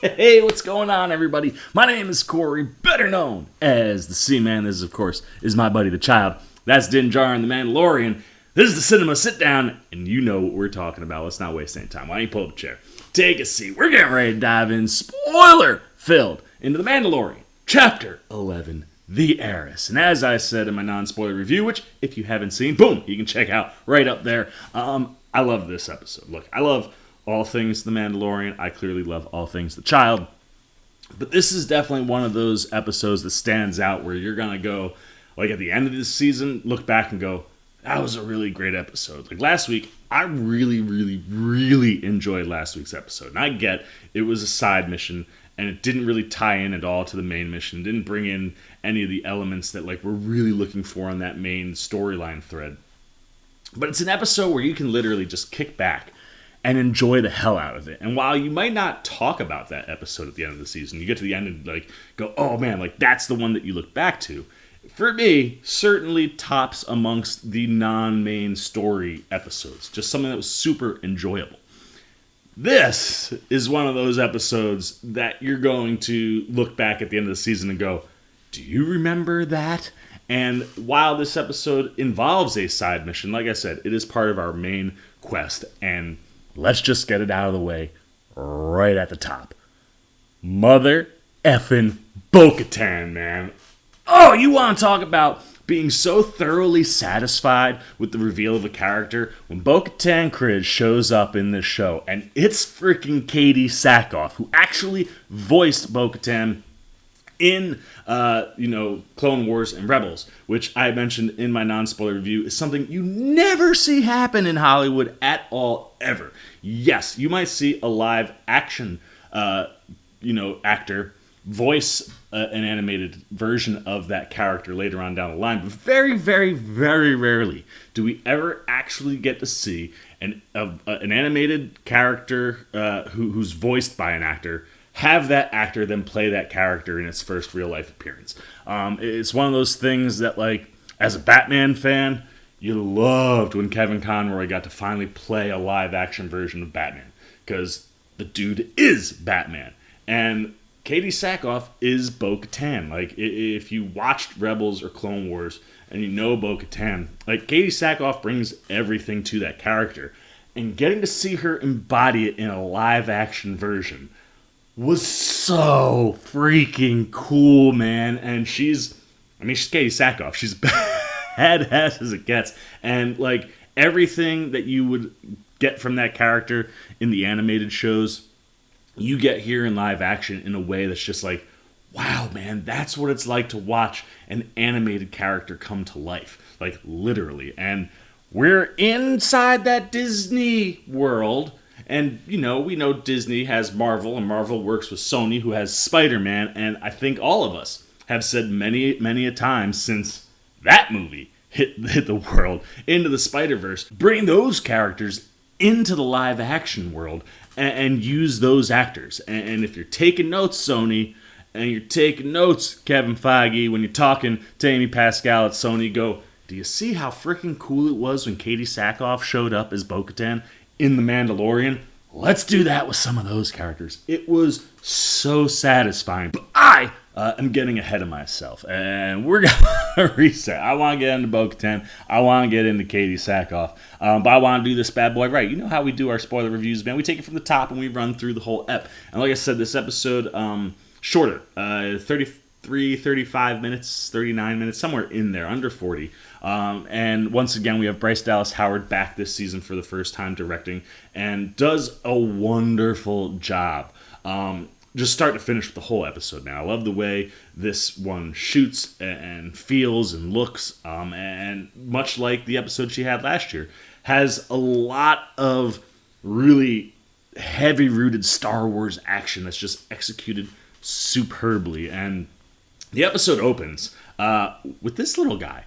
Hey, what's going on, everybody? My name is Corey, better known as the Seaman. This, of course, is my buddy, the Child. That's Din Djarin, the Mandalorian. This is the Cinema Sitdown, and you know what we're talking about. Let's not waste any time. Why don't you pull up a chair? Take a seat. We're getting ready to dive in, spoiler-filled, into the Mandalorian Chapter 11, The Heiress. And as I said in my non-spoiler review, which, if you haven't seen, boom, you can check out right up there. I love this episode. Look, I love all things The Mandalorian. I clearly love all things The Child. But this is definitely one of those episodes that stands out where you're going to go, like at the end of this season, look back and go, that was a really great episode. Like last week, I really enjoyed last week's episode. And I get it was a side mission and it didn't really tie in at all to the main mission. It didn't bring in any of the elements that like we're really looking for on that main storyline thread. But it's an episode where you can literally just kick back and enjoy the hell out of it. And while you might not talk about that episode at the end of the season, you get to the end and like go, oh man, like that's the one that you look back to. For me, certainly tops amongst the non-main story episodes. Just something that was super enjoyable. This is one of those episodes that you're going to look back at the end of the season and go, do you remember that? And while this episode involves a side mission, like I said, it is part of our main quest. And let's just get it out of the way right at the top. Mother effing Bo Katan, man. Oh, you want to talk about being so thoroughly satisfied with the reveal of a character? When Bo Katan Kryze shows up in this show, and it's freaking Katie Sackhoff, who actually voiced Bo Katan in, Clone Wars and Rebels, which I mentioned in my non-spoiler review, is something you never see happen in Hollywood at all, ever. Yes, you might see a live action, actor voice an animated version of that character later on down the line, but very rarely do we ever actually get to see an animated character who's voiced by an actor have that actor then play that character in its first real-life appearance. It's one of those things that, like, as a Batman fan, you loved when Kevin Conroy got to finally play a live-action version of Batman, because the dude is Batman. And Katie Sackhoff is Bo Katan. Like, if you watched Rebels or Clone Wars and you know Bo Katan, like, Katie Sackhoff brings everything to that character. And getting to see her embody it in a live-action version was so freaking cool, man. And she's Katie Sackhoff. She's badass as it gets. And, like, everything that you would get from that character in the animated shows, you get here in live action in a way that's just like, wow, man, that's what it's like to watch an animated character come to life. Like, literally. And we're inside that Disney world. And, we know Disney has Marvel, and Marvel works with Sony, who has Spider-Man. And I think all of us have said many a time since that movie hit the world, into the Spider-Verse, bring those characters into the live action world and use those actors. And if you're taking notes, Sony, and you're taking notes, Kevin Feige, when you're talking to Amy Pascal at Sony, go, do you see how freaking cool it was when Katie Sackhoff showed up as Bo Katan in The Mandalorian? Let's do that with some of those characters. It was so satisfying. But I am getting ahead of myself, and we're going to reset. I want to get into Bo Katan. I want to get into Katie Sackhoff. But I want to do this bad boy right. You know how we do our spoiler reviews, man. We take it from the top, and we run through the whole ep. And like I said, this episode, shorter, 33, 35 minutes, 39 minutes, somewhere in there, under 40. And once again, we have Bryce Dallas Howard back this season for the first time directing, and does a wonderful job. Just start to finish with the whole episode, man. I love the way this one shoots and feels and looks, and much like the episode she had last year, has a lot of really heavy-rooted Star Wars action that's just executed superbly. And the episode opens with this little guy,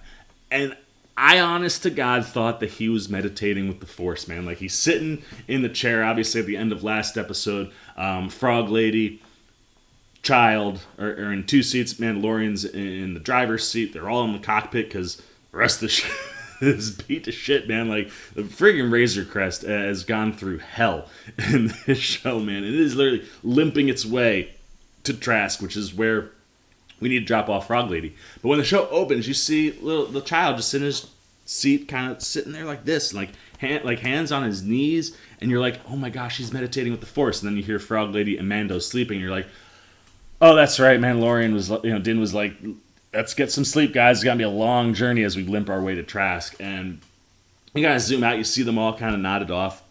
and I, honest to God, thought that he was meditating with the Force, man. Like, he's sitting in the chair, obviously, at the end of last episode. Frog Lady, Child are in two seats. Mandalorian's in the driver's seat. They're all in the cockpit because the rest of the is beat to shit, man. Like, the friggin' Razor Crest has gone through hell in this show, man. It is literally limping its way to Trask, which is where we need to drop off Frog Lady. But when the show opens, you see the child just in his seat, kind of sitting there like this, like hands on his knees, and you're like, oh my gosh, he's meditating with the Force. And then you hear Frog Lady and Mando sleeping, and you're like, oh, that's right. Mandalorian was, Din was like, let's get some sleep, guys. It's gonna be a long journey as we limp our way to Trask. And you gotta zoom out, you see them all kind of nodded off.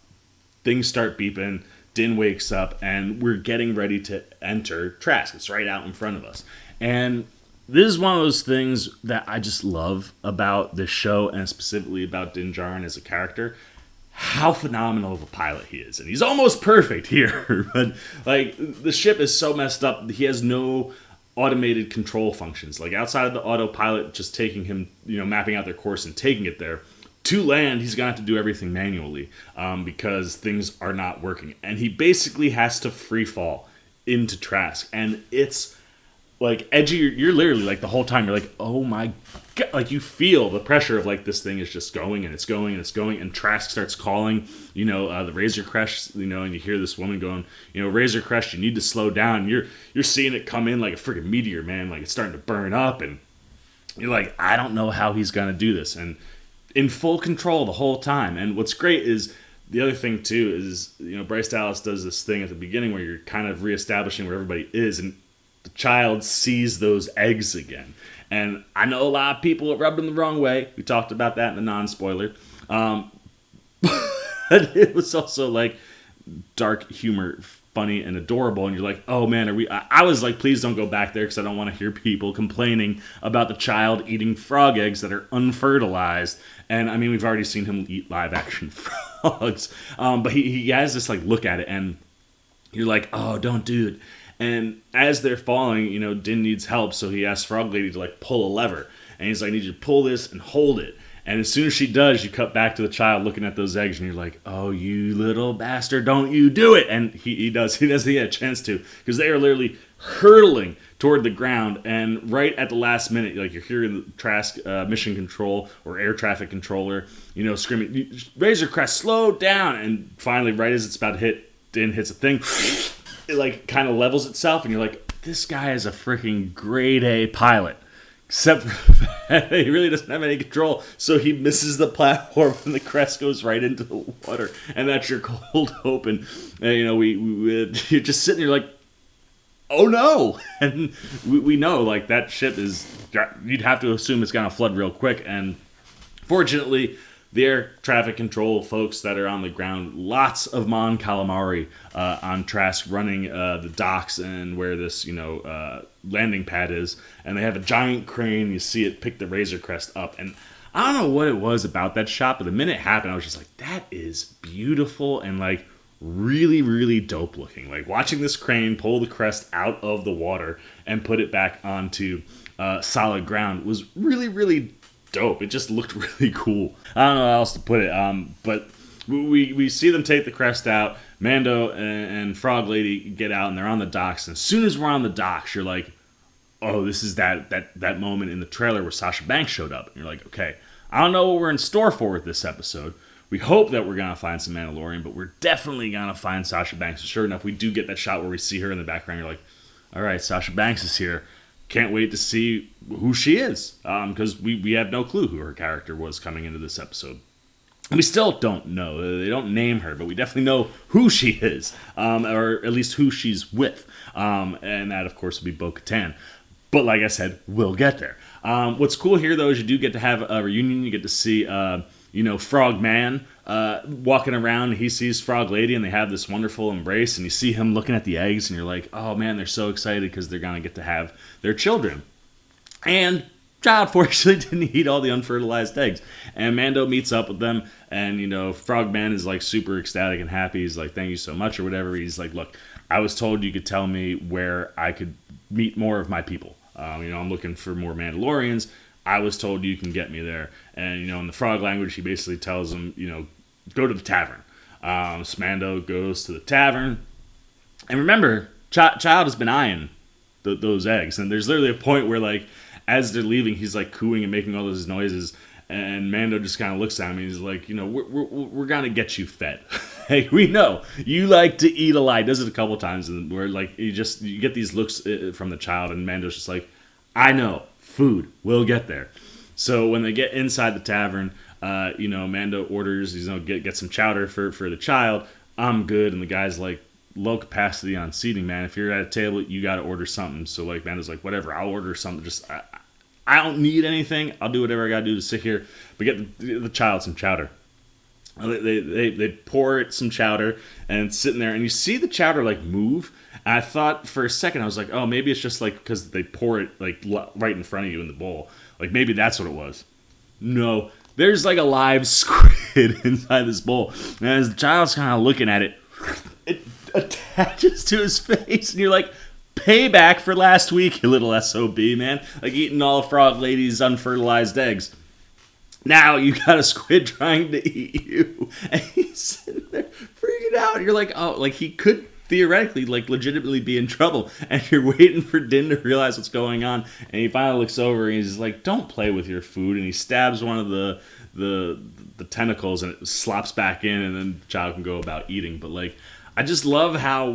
Things start beeping. Din wakes up, and we're getting ready to enter Trask. It's right out in front of us. And this is one of those things that I just love about this show, and specifically about Din Djarin as a character. How phenomenal of a pilot he is. And he's almost perfect here. But, like, the ship is so messed up, he has no automated control functions. Like, outside of the autopilot just taking him, mapping out their course and taking it there, to land, he's going to have to do everything manually because things are not working. And he basically has to free fall into Trask. And it's like edgy. You're literally like the whole time, you're like, oh my God. Like, you feel the pressure of like this thing is just going and it's going and it's going. And Trask starts calling, the Razor Crest, and you hear this woman going, Razor Crest, you need to slow down. You're seeing it come in like a freaking meteor, man. Like, it's starting to burn up. And you're like, I don't know how he's going to do this. And in full control the whole time. And what's great is the other thing too is, Bryce Dallas does this thing at the beginning where you're kind of reestablishing where everybody is, and the child sees those eggs again. And I know a lot of people it rubbed them the wrong way. We talked about that in the non-spoiler. But it was also like dark humor, funny and adorable, and you're like, oh man, I was like, please don't go back there because I don't want to hear people complaining about the child eating frog eggs that are unfertilized. And I mean, we've already seen him eat live action frogs, but he has this like look at it, and you're like, oh, don't do it. And as they're falling, Din needs help, so he asks Frog Lady to like pull a lever, and he's like, I need you to pull this and hold it. And as soon as she does, you cut back to the child looking at those eggs, and you're like, oh, you little bastard, don't you do it. And he does. He doesn't get a chance to, because they are literally hurtling toward the ground. And right at the last minute, like, you're hearing the Trask mission control or air traffic controller, screaming, Razor Crest, slow down. And finally, right as it's about to hit, Din hits a thing. It like kind of levels itself, and you're like, this guy is a freaking grade A pilot. Except for the fact that he really doesn't have any control, so he misses the platform and the crest goes right into the water, and that's your cold open. And, you're just sitting there like, oh no! And we know like that ship is, you'd have to assume it's gonna flood real quick. And fortunately, the air traffic control folks that are on the ground, lots of Mon Calamari on Trask running the docks and where this, landing pad is. And they have a giant crane. You see it pick the Razor Crest up. And I don't know what it was about that shot, but the minute it happened, I was just like, that is beautiful and like really, really dope looking. Like, watching this crane pull the crest out of the water and put it back onto solid ground was really, really dope. It just looked really cool. I don't know how else to put it. But we see them take the crest out. Mando and Frog Lady get out, and they're on the docks. And as soon as we're on the docks, you're like, oh, this is that moment in the trailer where Sasha Banks showed up. And you're like, okay, I don't know what we're in store for with this episode. We hope that we're going to find some Mandalorian, but we're definitely going to find Sasha Banks. And sure enough, we do get that shot where we see her in the background. You're like, all right, Sasha Banks is here. Can't wait to see who she is, because we have no clue who her character was coming into this episode. And we still don't know. They don't name her, but we definitely know who she is, or at least who she's with. And that, of course, will be Bo Katan. But like I said, we'll get there. What's cool here, though, is you do get to have a reunion. You get to see, Frog Man walking around. He sees Frog Lady, and they have this wonderful embrace. And you see him looking at the eggs, and you're like, oh, man, they're so excited because they're going to get to have their children. And child fortunately didn't eat all the unfertilized eggs. And Mando meets up with them, and, Frog Man is, like, super ecstatic and happy. He's like, thank you so much, or whatever. He's like, look, I was told you could tell me where I could meet more of my people. I'm looking for more Mandalorians. I was told you can get me there. And, in the frog language, he basically tells him, go to the tavern. So Mando goes to the tavern. And remember, Child has been eyeing those eggs. And there's literally a point where, like, as they're leaving, he's, like, cooing and making all those noises. And Mando just kind of looks at him and he's like, we're going to get you fed. Hey, we know you like to eat a lot. He does it a couple times, and where like you get these looks from the child, and Mando's just like, I know, food, we'll get there. So when they get inside the tavern, Mando orders, get some chowder for the child. I'm good, and the guy's like, low capacity on seating, man. If you're at a table, you got to order something. So like Mando's like, whatever, I'll order something. Just I don't need anything. I'll do whatever I got to do to sit here. But get the child some chowder. They pour it some chowder, and it's sitting there, and you see the chowder like move. And I thought for a second, I was like, oh, maybe it's just like because they pour it like right in front of you in the bowl. Like maybe that's what it was. No, there's like a live squid inside this bowl. And as the child's kind of looking at it, it attaches to his face, and you're like, payback for last week, you little SOB, man. Like eating all of Frog Lady's unfertilized eggs. Now you got a squid trying to eat you, and he's sitting there freaking out. You're like, oh, like he could theoretically, like legitimately be in trouble, and you're waiting for Din to realize what's going on, and he finally looks over and he's like, don't play with your food, and he stabs one of the tentacles, and it slops back in, and then the child can go about eating. But like, I just love how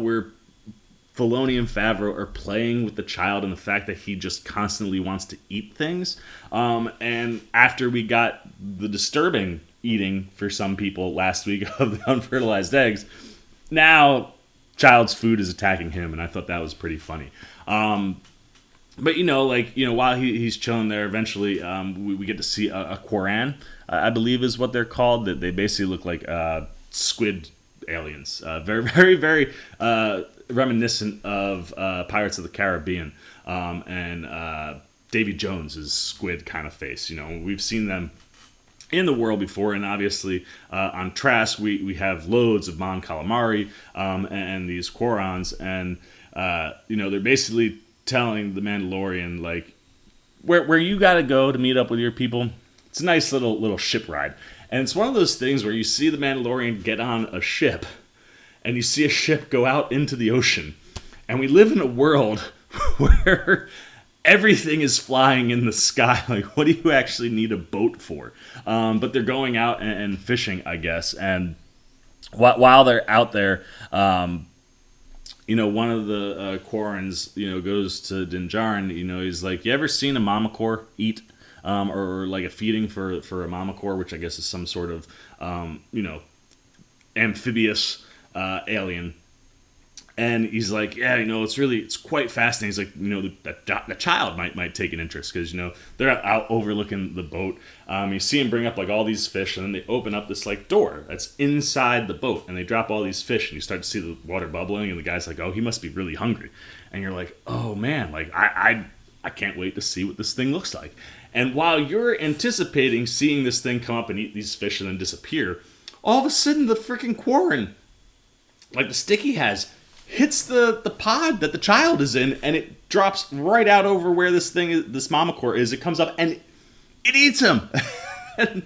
Filoni and Favreau are playing with the child and the fact that he just constantly wants to eat things. And after we got the disturbing eating for some people last week of the unfertilized eggs, now child's food is attacking him, and I thought that was pretty funny. But while he's chilling there, eventually we get to see a Quarren, I believe is what they're called. That they basically look like squid aliens. Very, very, very reminiscent of Pirates of the Caribbean and Davy Jones's squid kind of face. We've seen them in the world before, and obviously on Trask we have loads of Mon Calamari and these Quarrens, and they're basically telling the Mandalorian like where you got to go to meet up with your people. It's a nice little ship ride, and it's one of those things where you see the Mandalorian get on a ship, and you see a ship go out into the ocean, and we live in a world where everything is flying in the sky. Like, what do you actually need a boat for? But they're going out and fishing, I guess. And while they're out there, one of the Quarrens, goes to Din Djarin. He's like, you ever seen a mamacore eat? Or like a feeding for a mamacore, which I guess is some sort of, amphibious alien. And he's like, yeah, it's quite fascinating. He's like, the child might take an interest because, they're out overlooking the boat. You see him bring up like all these fish, and then they open up this like door that's inside the boat, and they drop all these fish, and you start to see the water bubbling, and the guy's like, oh, he must be really hungry. And you're like, oh man, like I can't wait to see what this thing looks like. And while you're anticipating seeing this thing come up and eat these fish and then disappear, all of a sudden the freaking Quarren, like the stick he has, hits the pod that the child is in, and it drops right out over where this mamacore is. It comes up and it eats him. And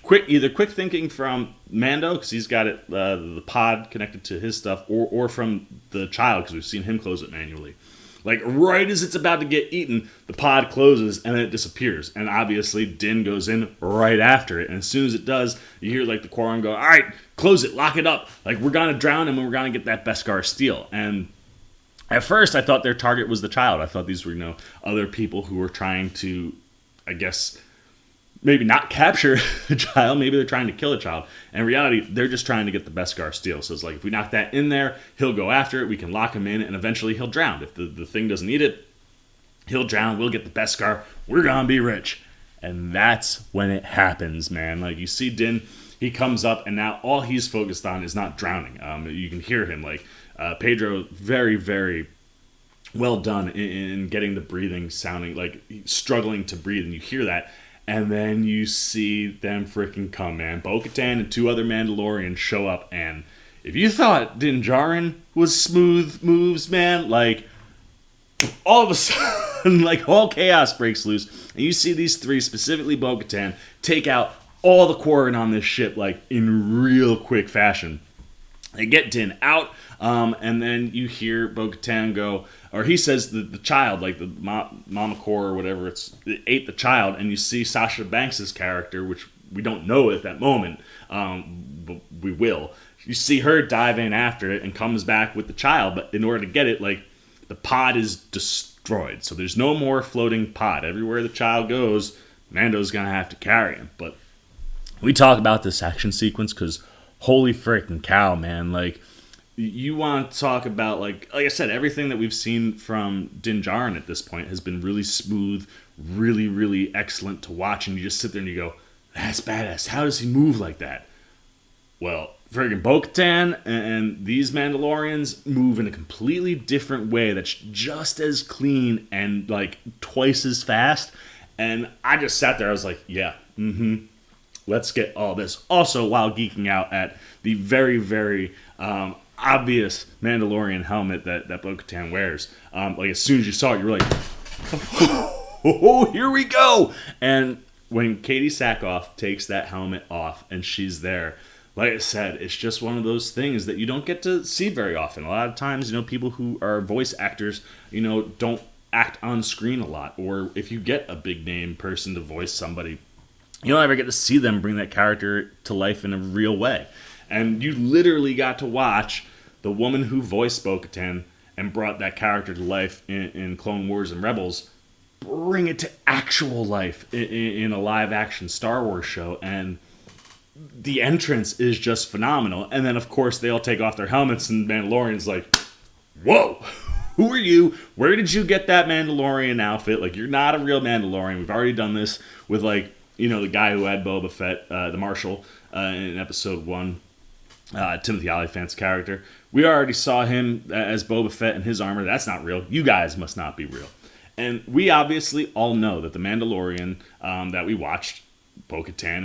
quick thinking from Mando, because he's got it the pod connected to his stuff, or from the child, because we've seen him close it manually. Like, right as it's about to get eaten, the pod closes, and then it disappears. And obviously, Din goes in right after it. And as soon as it does, you hear, like, the Quarren go, all right, close it, lock it up. Like, we're going to drown him, and we're going to get that Beskar steel. And at first, I thought their target was the child. I thought these were, other people who were trying to, I guess, maybe not capture the child. Maybe they're trying to kill a child. And in reality, they're just trying to get the Beskar steel. So it's like, if we knock that in there, he'll go after it. We can lock him in, and eventually he'll drown. If the thing doesn't eat it, he'll drown. We'll get the Beskar. We're going to be rich. And that's when it happens, man. Like, you see Din, he comes up, and now all he's focused on is not drowning. You can hear him. Like, Pedro, very, very well done in getting the breathing sounding, like, struggling to breathe. And you hear that. And then you see them freaking come, man. Bo Katan and 2 other Mandalorians show up, and if you thought Din Djarin was smooth moves, man, like, all of a sudden, like, all chaos breaks loose, and you see these 3, specifically Bo Katan, take out all the Quarren on this ship, like, in real quick fashion. They get Din out, and then you hear Bo Katan go, or he says the child, like the Mama Core or whatever, it ate the child, and you see Sasha Banks' character, which we don't know at that moment, but we will. You see her dive in after it and comes back with the child, but in order to get it, like, the pod is destroyed, so there's no more floating pod. Everywhere the child goes, Mando's gonna have to carry him. But we talk about this action sequence because holy freaking cow, man. Like, you want to talk about, like I said, everything that we've seen from Din Djarin at this point has been really smooth, really, really excellent to watch. And you just sit there and you go, that's badass. How does he move like that? Well, friggin' Bo Katan and these Mandalorians move in a completely different way that's just as clean and, like, twice as fast. And I just sat there. I was like, yeah, let's get all this. Also, while geeking out at the very, very obvious Mandalorian helmet that Bo Katan wears. Like, as soon as you saw it, you were like, oh, here we go. And when Katie Sackhoff takes that helmet off and she's there, like I said, it's just one of those things that you don't get to see very often. A lot of times, people who are voice actors, don't act on screen a lot. Or if you get a big name person to voice somebody, you don't ever get to see them bring that character to life in a real way. And you literally got to watch the woman who voiced Bo Katan and brought that character to life in Clone Wars and Rebels bring it to actual life in a live-action Star Wars show. And the entrance is just phenomenal. And then, of course, they all take off their helmets and Mandalorian's like, whoa, who are you? Where did you get that Mandalorian outfit? Like, you're not a real Mandalorian. We've already done this with, like, the guy who had Boba Fett, the Marshal, in Episode 1, Timothy Olyphant's character. We already saw him as Boba Fett in his armor. That's not real. You guys must not be real. And we obviously all know that the Mandalorian that we watched, Bo Katan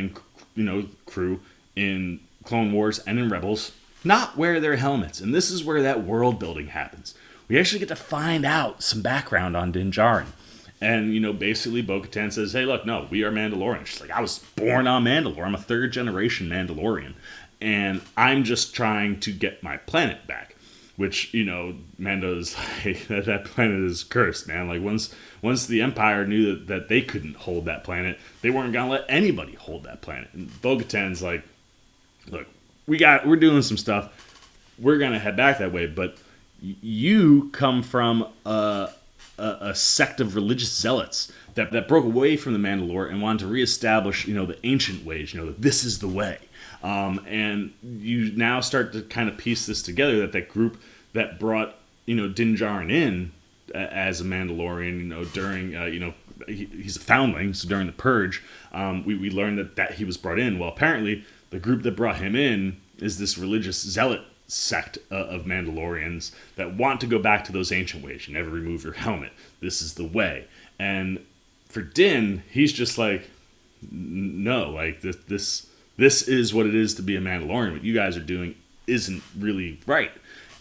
and crew in Clone Wars and in Rebels, not wear their helmets. And this is where that world building happens. We actually get to find out some background on Din Djarin. And, basically Bo Katan says, hey, look, no, we are Mandalorian. She's like, I was born on Mandalore. I'm a third-generation Mandalorian. And I'm just trying to get my planet back. Which, Mando's like, that planet is cursed, man. Like, once the Empire knew that they couldn't hold that planet, they weren't going to let anybody hold that planet. And Bo Katan's like, look, we're doing some stuff. We're going to head back that way. But you come from a sect of religious zealots that broke away from the Mandalore and wanted to reestablish, the ancient ways, that this is the way. And you now start to kind of piece this together, that group that brought, Din Djarin in as a Mandalorian, during, he's a foundling, so during the Purge, we learned that he was brought in. Well, apparently the group that brought him in is this religious zealot sect of Mandalorians that want to go back to those ancient ways. You never remove your helmet. This is the way. And for Din, he's just like, no, like this is what it is to be a Mandalorian. What you guys are doing isn't really right.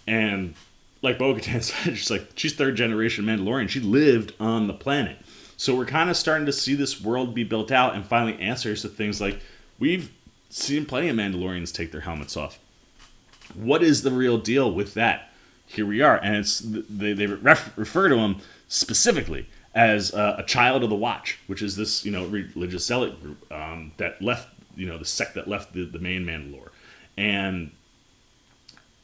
And like Bo Katan said, she's third generation Mandalorian. She lived on the planet. So we're kind of starting to see this world be built out and finally answers to things like, we've seen plenty of Mandalorians take their helmets off. What is the real deal with that? Here we are. And they refer to him specifically as a child of the Watch, which is this, religious zealot group that left, the sect that left the main Mandalore. And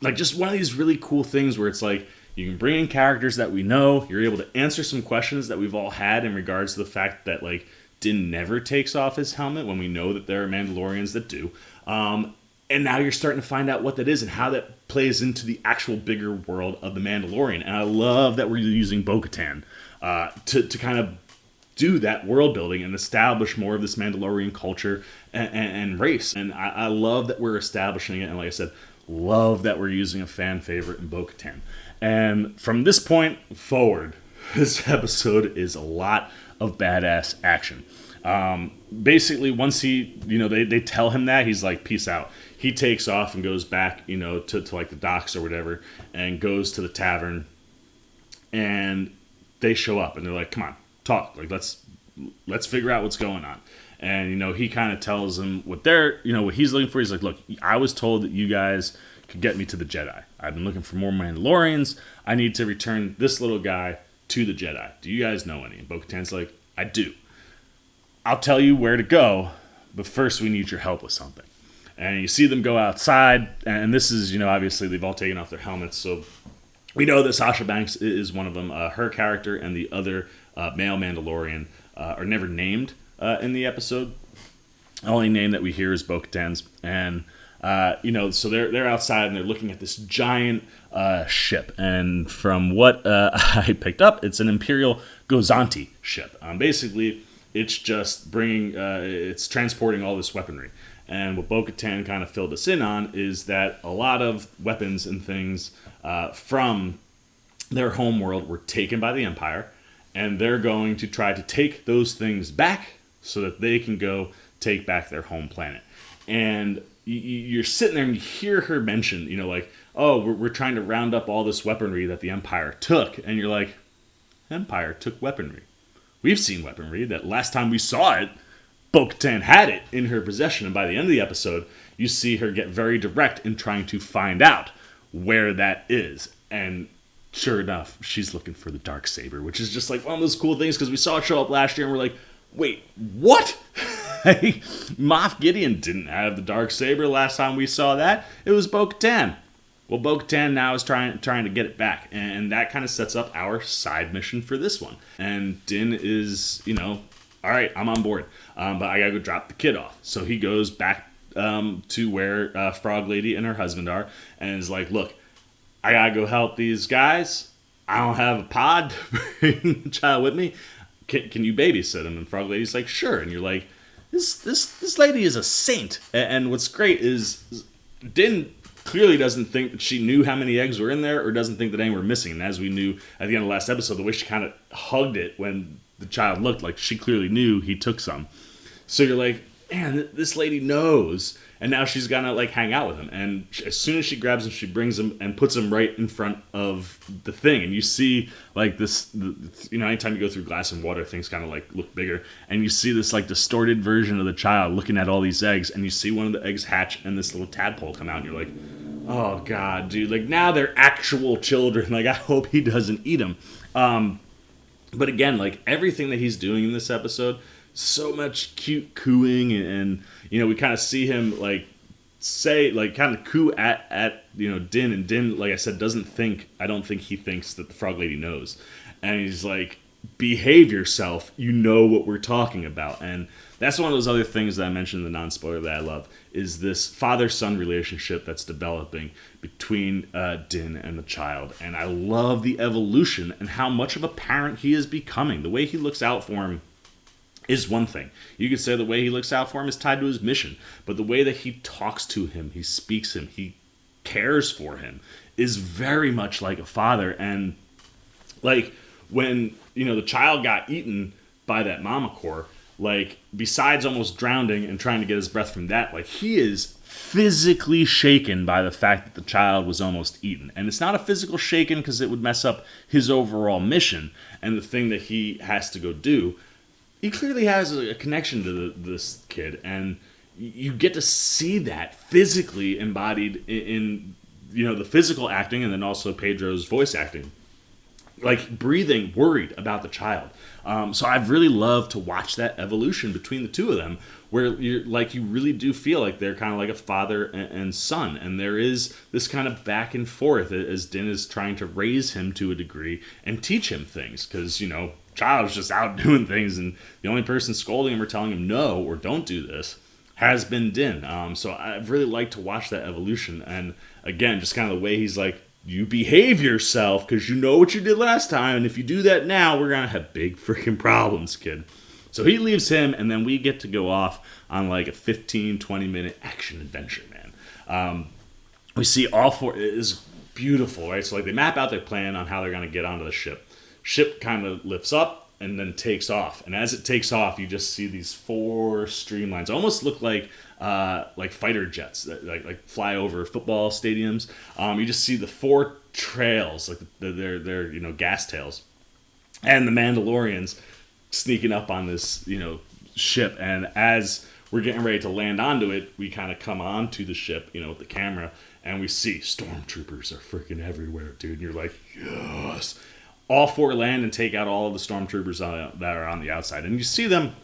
like, just one of these really cool things where it's like, you can bring in characters that we know, you're able to answer some questions that we've all had in regards to the fact that, like, Din never takes off his helmet when we know that there are Mandalorians that do. And now you're starting to find out what that is and how that plays into the actual bigger world of the Mandalorian. And I love that we're using Bo Katan to kind of do that world building and establish more of this Mandalorian culture and race. And I love that we're establishing it. And like I said, love that we're using a fan favorite in Bo Katan. And from this point forward, this episode is a lot of badass action. Basically, once he, they tell him that, he's like, peace out. He takes off and goes back, to like the docks or whatever, and goes to the tavern. And they show up and they're like, come on, talk. Like, let's figure out what's going on. And, he kind of tells them what what he's looking for. He's like, look, I was told that you guys, could get me to the Jedi. I've been looking for more Mandalorians. I need to return this little guy to the Jedi. Do you guys know any? And Bo Katan's like, I do. I'll tell you where to go, but first we need your help with something. And you see them go outside, and this is, obviously they've all taken off their helmets, so we know that Sasha Banks is one of them. Her character and the other male Mandalorian are never named in the episode. The only name that we hear is Bo Katan's. And, so they're outside and they're looking at this giant ship. And from what I picked up, it's an Imperial Gozanti ship. Basically, it's just it's transporting all this weaponry. And what Bo Katan kind of filled us in on is that a lot of weapons and things from their home world were taken by the Empire, and they're going to try to take those things back so that they can go take back their home planet. And you're sitting there and you hear her mention, oh, we're trying to round up all this weaponry that the Empire took. And you're like, Empire took weaponry. We've seen weaponry that last time we saw it, Bo Katan had it in her possession, and by the end of the episode, you see her get very direct in trying to find out where that is. And sure enough, she's looking for the dark saber, which is just like one of those cool things, because we saw it show up last year, and we're like, wait, what? Moff Gideon didn't have the dark saber last time we saw that. It was Bo Katan. Well, Bo Katan now is trying to get it back, and that kind of sets up our side mission for this one. And Din is, all right, I'm on board, but I gotta go drop the kid off. So he goes back to where Frog Lady and her husband are, and is like, look, I gotta go help these guys. I don't have a pod to bring the child with me. Can you babysit him? And Frog Lady's like, sure. And you're like, this lady is a saint. And what's great is Din clearly doesn't think that she knew how many eggs were in there, or doesn't think that any were missing. And as we knew at the end of the last episode, the way she kind of hugged it when the child looked, like she clearly knew he took some. So you're like, man, this lady knows. And now she's gonna hang out with him. And as soon as she grabs him, she brings him and puts him right in front of the thing. And you see this, anytime you go through glass and water, things kind of look bigger. And you see this distorted version of the child looking at all these eggs. And you see one of the eggs hatch and this little tadpole come out. And you're like, oh God, dude, now they're actual children. I hope he doesn't eat them. But again, everything that he's doing in this episode, so much cute cooing, and we kind of see him say kind of coo at Din, and Din, like I said, I don't think he thinks that the Frog Lady knows, and he's like, behave yourself, you know what we're talking about. And that's one of those other things that I mentioned in the non-spoiler that I love, is this father-son relationship that's developing between Din and the child. And I love the evolution and how much of a parent he is becoming. The way he looks out for him is one thing. You could say the way he looks out for him is tied to his mission. But the way that he talks to him, he speaks him, he cares for him, is very much like a father. And when the child got eaten by that mama core, besides almost drowning and trying to get his breath from that, he is physically shaken by the fact that the child was almost eaten. And it's not a physical shaken because it would mess up his overall mission and the thing that he has to go do. He clearly has a connection to this kid, and you get to see that physically embodied in the physical acting, and then also Pedro's voice acting. Breathing, worried about the child. So I've really loved to watch that evolution between the two of them, where you really do feel like they're kind of like a father and son, and there is this kind of back and forth as Din is trying to raise him to a degree and teach him things, because child is just out doing things, and the only person scolding him or telling him no or don't do this has been Din. So I've really liked to watch that evolution, and again, just kind of the way he's like, you behave yourself because you know what you did last time, and if you do that now, we're gonna have big freaking problems, kid. So he leaves him, and then we get to go off on a 15-20 minute action adventure, man. We see all four. It is beautiful, right? So they map out their plan on how they're gonna get onto the ship. Ship kind of lifts up and then takes off, and as it takes off, you just see these four streamlines, almost look like fighter jets that fly over football stadiums. You just see the four trails, their gas tails, and the Mandalorians sneaking up on this ship. And as we're getting ready to land onto it, we kind of come onto the ship with the camera, and we see stormtroopers are freaking everywhere, dude. And you're like, yes. All 4 land and take out all of the stormtroopers that are on the outside. And you see them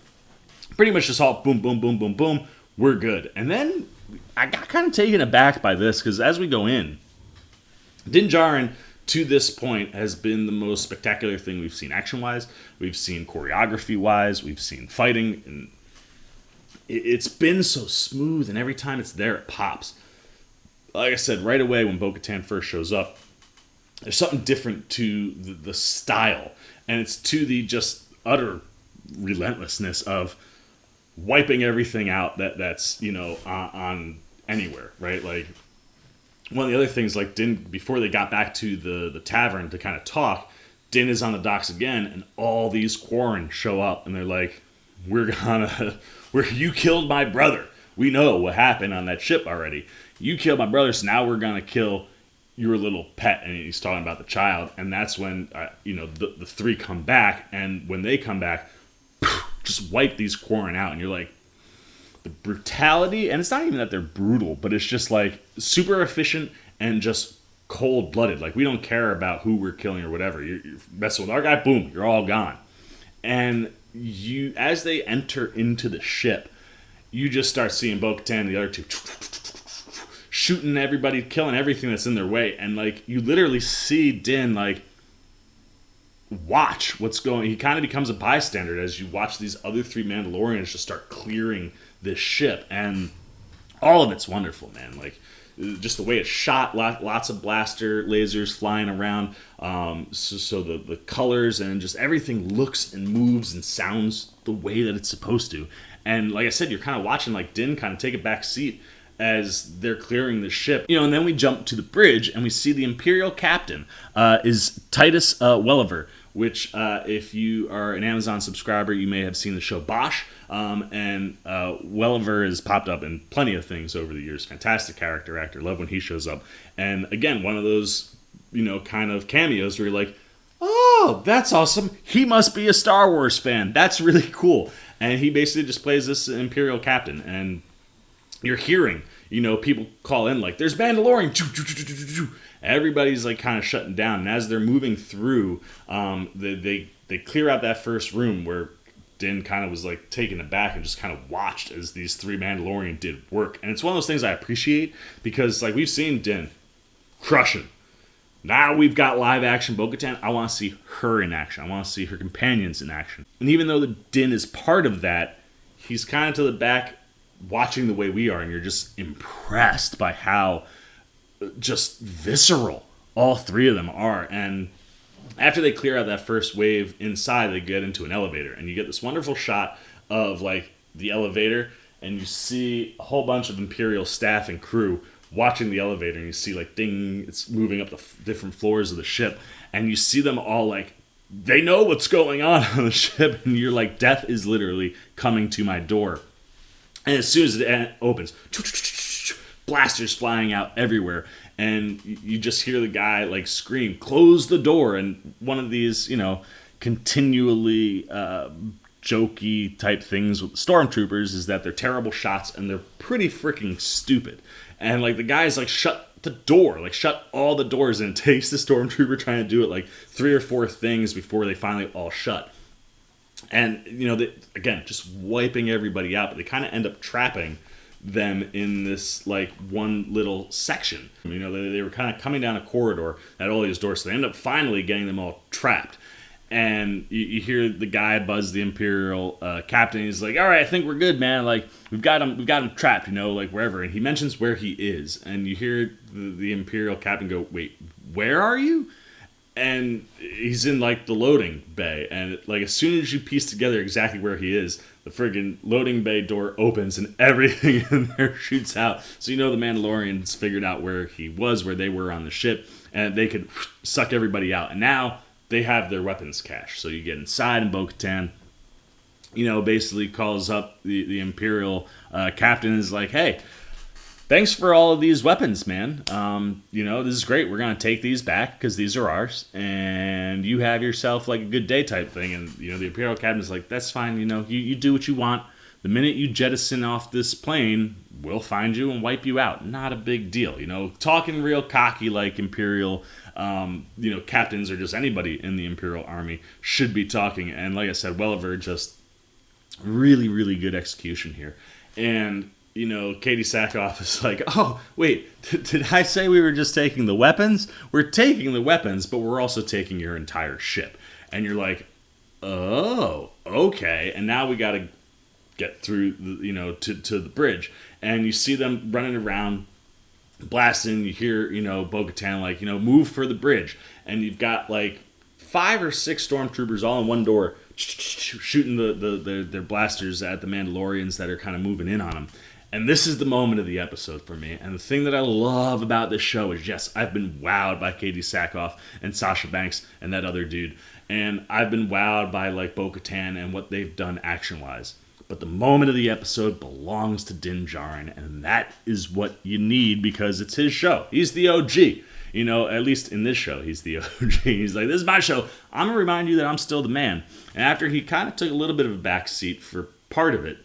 pretty much just all boom, boom, boom, boom, boom. We're good. And then I got kind of taken aback by this, because as we go in, Din Djarin, to this point, has been the most spectacular thing we've seen action-wise. We've seen choreography-wise. We've seen fighting. And it's been so smooth, and every time it's there, it pops. Like I said, right away when Bo Katan first shows up, there's something different to the style. And it's to the just utter relentlessness of wiping everything out that's on anywhere, right? Like, one of the other things, like Din, before they got back to the tavern to kind of talk, Din is on the docks again, and all these Quarren show up, and they're like, you killed my brother. We know what happened on that ship already. You killed my brother, so now we're gonna kill your little pet. And he's talking about the child, and that's when the 3 come back, and when they come back, just wipe these Quarren out, and you're like, the brutality, and it's not even that they're brutal, but it's just like super efficient and just cold-blooded. Like, we don't care about who we're killing or whatever. You're messing with our guy, boom, you're all gone. And as they enter into the ship, you just start seeing Bo Katan and the other 2 shooting everybody, killing everything that's in their way, and like, you literally see Din like watch what's going. He kind of becomes a bystander as you watch these other 3 Mandalorians just start clearing this ship, and all of it's wonderful, man. Like, just the way it's shot, lots of blaster lasers flying around, so the colors and just everything looks and moves and sounds the way that it's supposed to. And like I said, you're kind of watching like Din kind of take a back seat as they're clearing the ship, and then we jump to the bridge and we see the Imperial captain is Titus Welliver, which if you are an Amazon subscriber, you may have seen the show Bosch, and Welliver has popped up in plenty of things over the years. Fantastic character actor, love when he shows up, and again, one of those kind of cameos where you're like, oh, that's awesome, he must be a Star Wars fan, that's really cool. And he basically just plays this Imperial captain, and you're hearing, people call in like, there's Mandalorian. Everybody's like kind of shutting down. And as they're moving through, they clear out that first room where Din kind of was like taken aback and just kind of watched as these 3 Mandalorian did work. And it's one of those things I appreciate, because like, we've seen Din crushing. Now we've got live action Bo Katan. I want to see her in action. I want to see her companions in action. And even though the Din is part of that, he's kind of to the back watching the way we are, and you're just impressed by how just visceral all 3 of them are. And after they clear out that first wave inside, they get into an elevator, and you get this wonderful shot of like the elevator, and you see a whole bunch of Imperial staff and crew watching the elevator, and you see like ding, it's moving up the different floors of the ship, and you see them all like, they know what's going on the ship, and you're like, death is literally coming to my door. And as soon as it opens, blasters flying out everywhere, and you just hear the guy like scream, close the door. And one of these continually jokey type things with stormtroopers is that they're terrible shots and they're pretty freaking stupid. And like, the guy's like, shut the door, like shut all the doors, and it takes the stormtrooper trying to do it like 3 or 4 things before they finally all shut. And they, again, just wiping everybody out, but they kind of end up trapping them in this like one little section. They were kind of coming down a corridor at all these doors, so they end up finally getting them all trapped. And you hear the guy buzz the Imperial captain. He's like, "All right, I think we're good, man. Like, we've got him trapped, like wherever." And he mentions where he is, and you hear the Imperial captain go, "Wait, where are you?" And he's in like the loading bay, and like as soon as you piece together exactly where he is, the friggin' loading bay door opens and everything in there shoots out. So the Mandalorians figured out where he was, where they were on the ship, and they could suck everybody out. And now they have their weapons cache. So you get inside, and Bo Katan, basically calls up the Imperial captain and is like, "Hey, thanks for all of these weapons, man. This is great. We're going to take these back because these are ours. And you have yourself like a good day type thing." And, the Imperial captain is like, "That's fine. You do what you want. The minute you jettison off this plane, we'll find you and wipe you out. Not a big deal, talking real cocky like Imperial, captains or just anybody in the Imperial Army should be talking. And like I said, Welliver just really, really good execution here. And, Katie Sackhoff is like, oh, wait, did I say we were just taking the weapons? We're taking the weapons, but we're also taking your entire ship. And you're like, oh, okay. And now we got to get through, to the bridge. And you see them running around, blasting. You hear, Bo Katan like, move for the bridge. And you've got like 5 or 6 stormtroopers all in one door, shooting their blasters at the Mandalorians that are kind of moving in on them. And this is the moment of the episode for me. And the thing that I love about this show is, yes, I've been wowed by Katie Sackhoff and Sasha Banks and that other dude. And I've been wowed by like Bo Katan and what they've done action-wise. But the moment of the episode belongs to Din Djarin, and that is what you need because it's his show. He's the OG. At least in this show, he's the OG. He's like, this is my show. I'm going to remind you that I'm still the man. And after he kind of took a little bit of a backseat for part of it,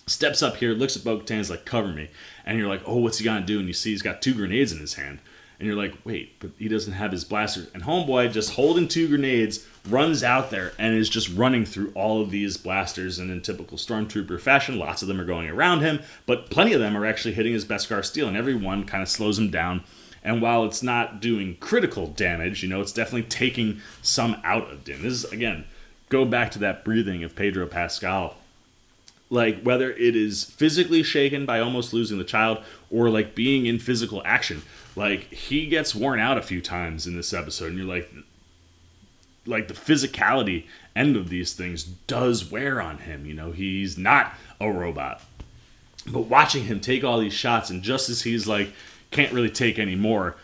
steps up here, looks at Bo Katan, is like, cover me. And you're like, oh, what's he going to do? And you see he's got 2 grenades in his hand. And you're like, wait, but he doesn't have his blaster. And homeboy, just holding 2 grenades, runs out there and is just running through all of these blasters. And in typical Stormtrooper fashion, lots of them are going around him, but plenty of them are actually hitting his Beskar steel, and every one kind of slows him down. And while it's not doing critical damage, it's definitely taking some out of Din. This is, again, go back to that breathing of Pedro Pascal. Like, whether it is physically shaken by almost losing the child or, like, being in physical action. Like, he gets worn out a few times in this episode, and you're like the physicality end of these things does wear on him. He's not a robot. But watching him take all these shots, and just as he's, like, can't really take any more,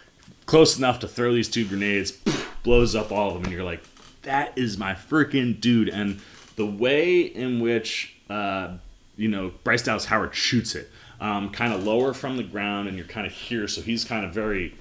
close enough to throw these 2 grenades, blows up all of them, and you're like, that is my freaking dude. And the way in which Bryce Dallas Howard shoots it, kind of lower from the ground, and you're kind of here, so he's kind of very,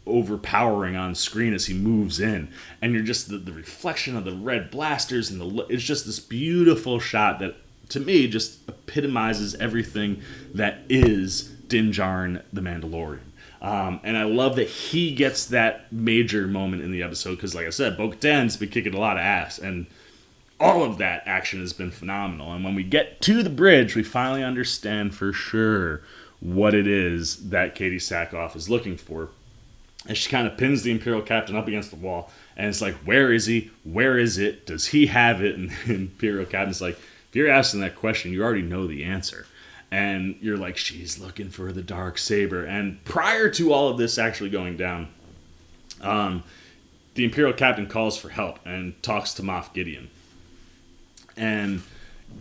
overpowering on screen as he moves in, and you're just the reflection of the red blasters, and it's just this beautiful shot that, to me, just epitomizes everything that is Din Djarin the Mandalorian. And I love that he gets that major moment in the episode, because, like I said, Bo Katan's been kicking a lot of ass, and all of that action has been phenomenal. And when we get to the bridge, we finally understand for sure what it is that Katie Sackhoff is looking for. And she kind of pins the Imperial captain up against the wall. And it's like, where is he? Where is it? Does he have it? And the Imperial captain's like, if you're asking that question, you already know the answer. And you're like, she's looking for the dark saber. And prior to all of this actually going down, the Imperial captain calls for help and talks to Moff Gideon. And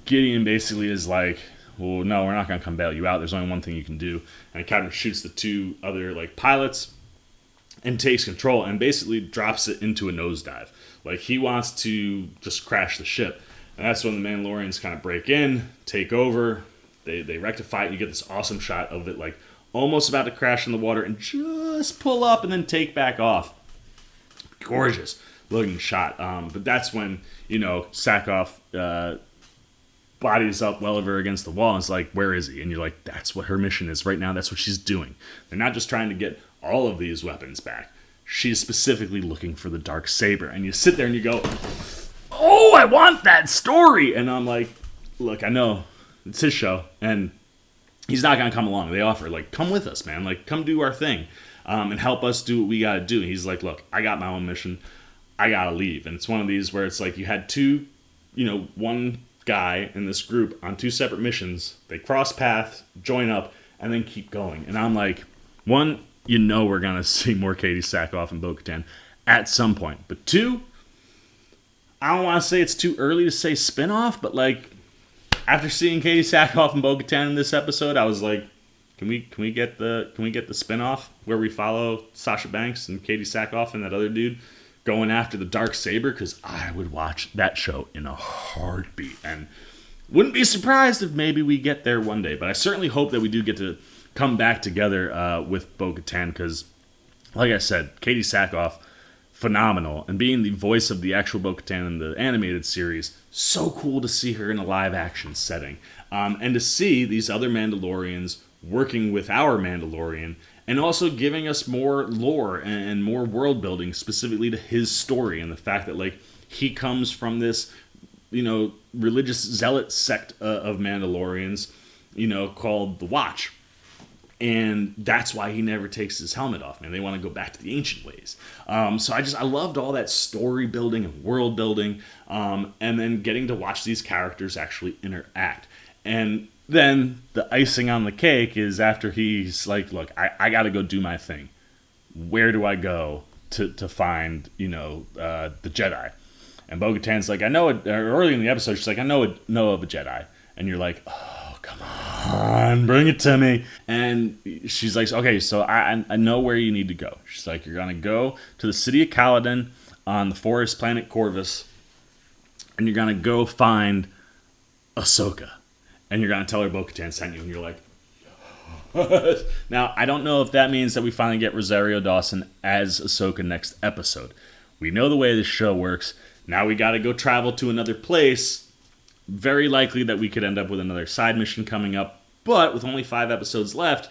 Gideon basically is like, well, no, we're not going to come bail you out. There's only one thing you can do. And the captain shoots the 2 other pilots and takes control and basically drops it into a nosedive. Like, he wants to just crash the ship. And that's when the Mandalorians kind of break in, take over. They rectify it. You get this awesome shot of it, like, almost about to crash in the water and just pull up and then take back off. Gorgeous looking shot. But that's when, Sackhoff bodies up Welliver against the wall and it's like, where is he? And you're like, that's what her mission is right now. That's what she's doing. They're not just trying to get all of these weapons back. She's specifically looking for the dark saber. And you sit there and you go, oh, I want that story. And I'm like, look, I know it's his show and he's not going to come along. They offer, like, come with us, man. Like, come do our thing and help us do what we got to do. And he's like, look, I got my own mission. I got to leave. And it's one of these where it's like you had one guy in this group on 2 separate missions. They cross paths, join up, and then keep going. And I'm like, one, we're going to see more Katie Sackhoff and Bo Katan at some point. But 2, I don't want to say it's too early to say spinoff, but like, after seeing Katie Sackhoff and Bo Katan in this episode, I was like, can we get the spinoff where we follow Sasha Banks and Katie Sackhoff and that other dude going after the dark saber? Because I would watch that show in a heartbeat, and wouldn't be surprised if maybe we get there one day. But I certainly hope that we do get to come back together with Bo Katan, because, like I said, Katie Sackhoff, phenomenal. And being the voice of the actual Bo Katan in the animated series, so cool to see her in a live action setting. And to see these other Mandalorians working with our Mandalorian and also giving us more lore and more world building specifically to his story, and the fact that like he comes from this, religious zealot sect of Mandalorians, called the Watch. And that's why he never takes his helmet off, man. They want to go back to the ancient ways. So I loved all that story building and world building, and then getting to watch these characters actually interact. And then the icing on the cake is after he's like, look, I got to go do my thing. Where do I go to find, the Jedi? And Bo Katan's like, I know it. Early in the episode, she's like, I know of a Jedi. And you're like, oh, come on, bring it to me. And she's like, okay, so I know where you need to go. She's like, you're going to go to the city of Caladan on the forest planet Corvus, and you're going to go find Ahsoka. And you're going to tell her Bo Katan sent you. And you're like, now, I don't know if that means that we finally get Rosario Dawson as Ahsoka next episode. We know the way this show works. Now we got to go travel to another place. Very likely that we could end up with another side mission coming up. But with only 5 episodes left,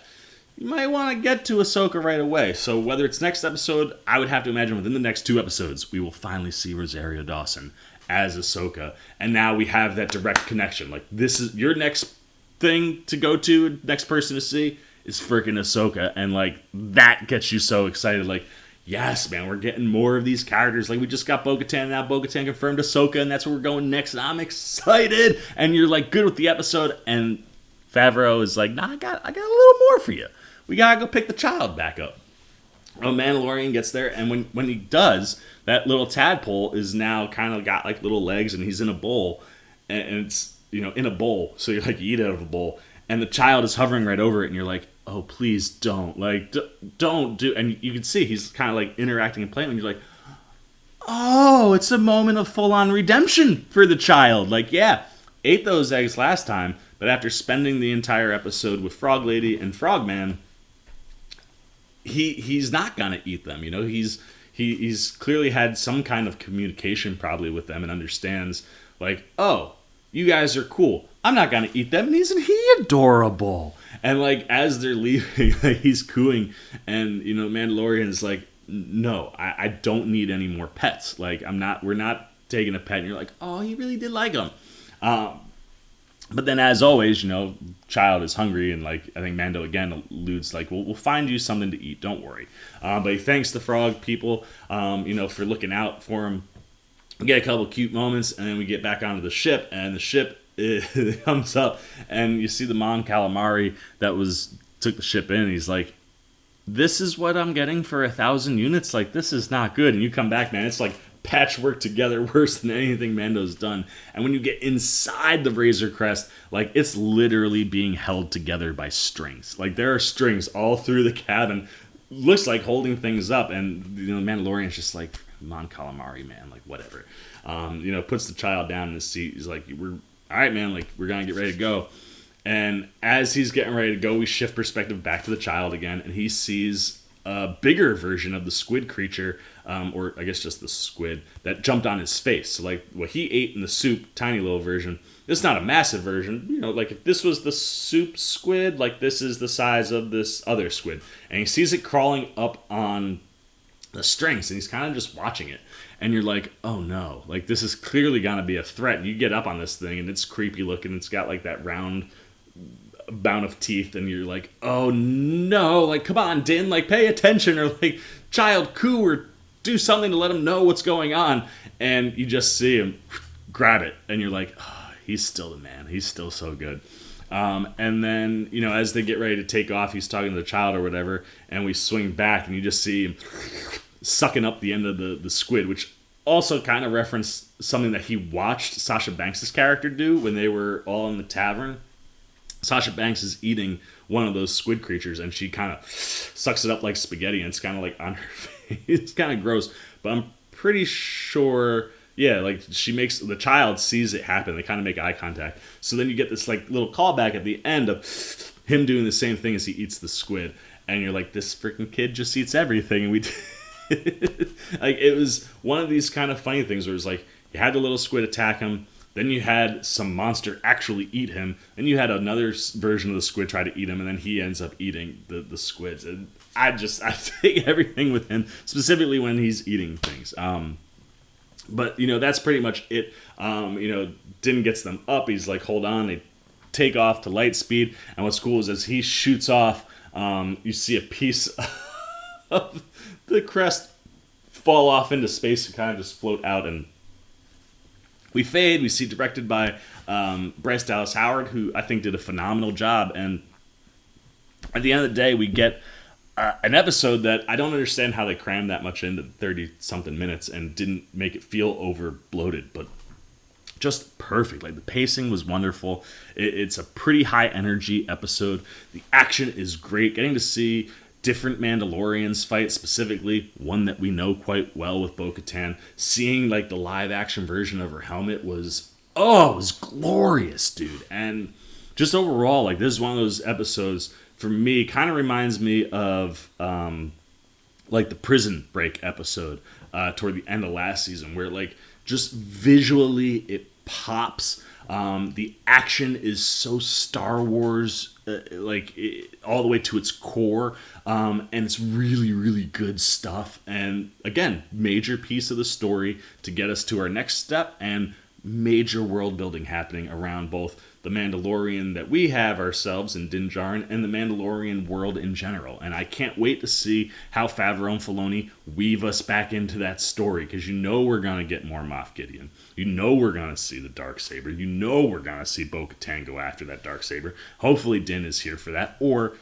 you might want to get to Ahsoka right away. So whether it's next episode, I would have to imagine within the next 2 episodes, we will finally see Rosario Dawson as Ahsoka. And now we have that direct connection. Like, this is your next thing to go to, next person to see is freaking Ahsoka. And, like, that gets you so excited. Like, yes, man, we're getting more of these characters. Like, we just got Bo Katan, now Bo Katan confirmed Ahsoka, and that's where we're going next. And I'm excited. And you're, like, good with the episode. And Favreau is like, nah, I got a little more for you. We got to go pick the child back up. Oh, Mandalorian gets there, and when he does, that little tadpole is now kind of got like little legs, and he's in a bowl, and it's in a bowl, so you like eat out of a bowl, and the child is hovering right over it, and you're like, oh, please don't, like don't do, and you can see he's kind of like interacting and playing, and you're like, oh, it's a moment of full on redemption for the child. Like, yeah, ate those eggs last time, but after spending the entire episode with Frog Lady and Frogman, he's not gonna eat them. He's clearly had some kind of communication probably with them and understands, like, oh, you guys are cool, I'm not gonna eat them. And isn't he adorable? And like as they're leaving, like, he's cooing, and Mandalorian's like, no, I don't need any more pets. Like, we're not taking a pet. And you're like, oh, he really did like him. But then, as always, child is hungry, and like I think Mando again alludes, like, we'll find you something to eat. Don't worry. But he thanks the frog people, for looking out for him. We get a couple cute moments, and then we get back onto the ship, and the ship comes up, and you see the Mon Calamari that took the ship in. And he's like, "This is what I'm getting for 1,000 units. Like, this is not good." And you come back, man. It's like patchwork together worse than anything Mando's done. And when you get inside the Razor Crest, like, it's literally being held together by strings. Like, there are strings all through the cabin, looks like holding things up, and the Mandalorian's just like, Mon Calamari, man, like, whatever. Puts the child down in the seat. He's like, we're all right, man, like, we're gonna get ready to go. And as he's getting ready to go, we shift perspective back to the child again, and he sees a bigger version of the squid creature, or I guess just the squid, that jumped on his face. So, like, what he ate in the soup, tiny little version, it's not a massive version. Like, if this was the soup squid, like, this is the size of this other squid. And he sees it crawling up on the strings, and he's kind of just watching it. And you're like, oh no, like, this is clearly gonna be a threat. And you get up on this thing, and it's creepy looking. It's got like that round bound of teeth, and you're like, oh no, like, come on, Din, like, pay attention, or like, child, coo, or do something to let him know what's going on. And you just see him grab it, and you're like, oh, he's still the man. He's still so good. And then, as they get ready to take off, he's talking to the child or whatever, and we swing back, and you just see him sucking up the end of the squid, which also kind of referenced something that he watched Sasha Banks' character do when they were all in the tavern. Sasha Banks is eating one of those squid creatures, and she kind of sucks it up like spaghetti, and it's kind of like on her face. It's kind of gross, but I'm pretty sure, yeah, like, the child sees it happen. They kind of make eye contact. So then you get this like little callback at the end of him doing the same thing as he eats the squid, and you're like, this freaking kid just eats everything, and Like, it was one of these kind of funny things where it was like, you had the little squid attack him, then you had some monster actually eat him, then you had another version of the squid try to eat him, and then he ends up eating the squids. And I take everything with him, specifically when he's eating things. But, that's pretty much it. Din gets them up. He's like, hold on. They take off to light speed. And what's cool is as he shoots off, you see a piece of the crest fall off into space and kind of just float out. And we fade. We see directed by Bryce Dallas Howard, who I think did a phenomenal job. And at the end of the day, we get an episode that I don't understand how they crammed that much into 30-something minutes and didn't make it feel over-bloated, but just perfect. Like, the pacing was wonderful. It's a pretty high-energy episode. The action is great. Getting to see different Mandalorians fight, specifically one that we know quite well with Bo Katan. Seeing, like, the live-action version of her helmet was glorious, dude. And just overall, like, this is one of those episodes, for me, kind of reminds me of like the Prison Break episode toward the end of last season, where like just visually it pops. The action is so Star Wars, all the way to its core, and it's really, really good stuff. And again, major piece of the story to get us to our next step, and major world building happening around both the Mandalorian that we have ourselves in Din Djarin and the Mandalorian world in general. And I can't wait to see how Favreau and Filoni weave us back into that story, because we're going to get more Moff Gideon. We're going to see the dark saber. We're going to see Bo Katan go after that dark saber. Hopefully Din is here for that, or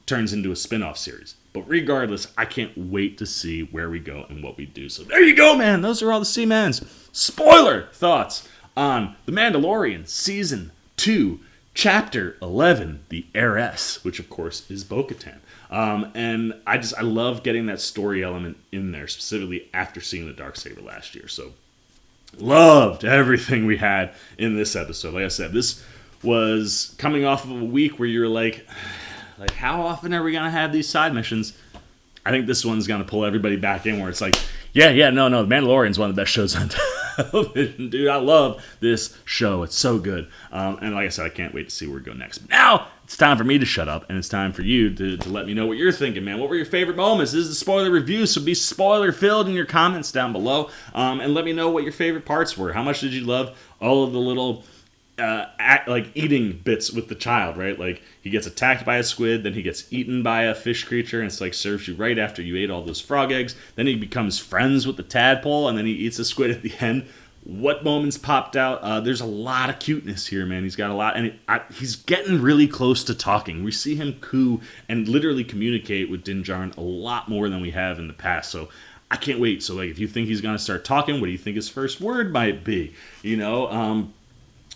turns into a spin-off series. But regardless, I can't wait to see where we go and what we do. So there you go, man. Those are all the Seaman's spoiler thoughts on The Mandalorian Season 2, Chapter 11, The Heiress, which of course is Bo Katan. And I love getting that story element in there, specifically after seeing the darksaber last year. So loved everything we had in this episode. Like I said, this was coming off of a week where you're like, how often are we going to have these side missions? I think this one's going to pull everybody back in, where it's like, no, The Mandalorian's one of the best shows on television, dude. I love this show. It's so good. And like I said, I can't wait to see where we go next. But now, it's time for me to shut up, and it's time for you to let me know what you're thinking, man. What were your favorite moments? This is a spoiler review, so be spoiler-filled in your comments down below. And let me know what your favorite parts were. How much did you love all of the little eating bits with the child, right? Like, he gets attacked by a squid, then he gets eaten by a fish creature, and it's like serves you right after you ate all those frog eggs. Then he becomes friends with the tadpole, and then he eats a squid at the end. What moments popped out? There's a lot of cuteness here, man. He's got a lot, and he's getting really close to talking. We see him coo and literally communicate with Din Djarin a lot more than we have in the past. So I can't wait. So, like, if you think he's gonna start talking, what do you think his first word might be?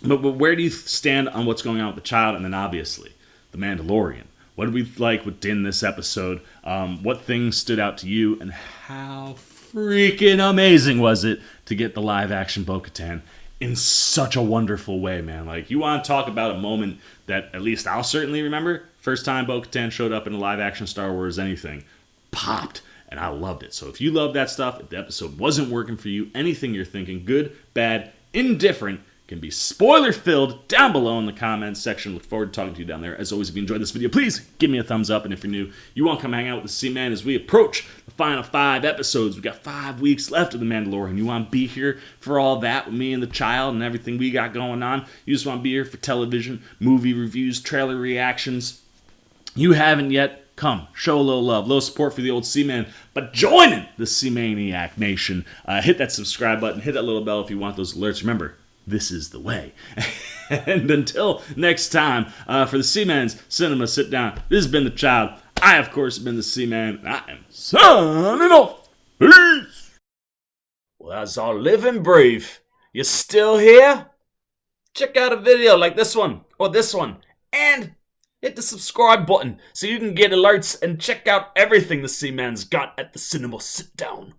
But where do you stand on what's going on with the child? And then obviously, the Mandalorian. What did we like with Din this episode? What things stood out to you? And how freaking amazing was it to get the live action Bo Katan in such a wonderful way, man? Like, you want to talk about a moment that at least I'll certainly remember? First time Bo Katan showed up in a live action Star Wars anything. Popped. And I loved it. So if you love that stuff, if the episode wasn't working for you, anything you're thinking, good, bad, indifferent, can be spoiler-filled down below in the comments section. Look forward to talking to you down there. As always, if you enjoyed this video, please give me a thumbs up. And if you're new, you want to come hang out with the Seaman as we approach the final 5 episodes. We've got 5 weeks left of The Mandalorian. You want to be here for all that with me and the child and everything we got going on. You just want to be here for television, movie reviews, trailer reactions. You haven't yet. Come, show a little love, a little support for the old Seaman, but joining the Seamaniac Nation. Hit that subscribe button, hit that little bell if you want those alerts. Remember, this is the way. And until next time, for the Seaman's Cinema Sit Down, this has been the Child. I, of course, have been the Seaman, and I am signing off. Peace! Well, as I live and breathe, you still here? Check out a video like this one, or this one, and hit the subscribe button so you can get alerts and check out everything the Seaman's got at the Cinema Sit Down.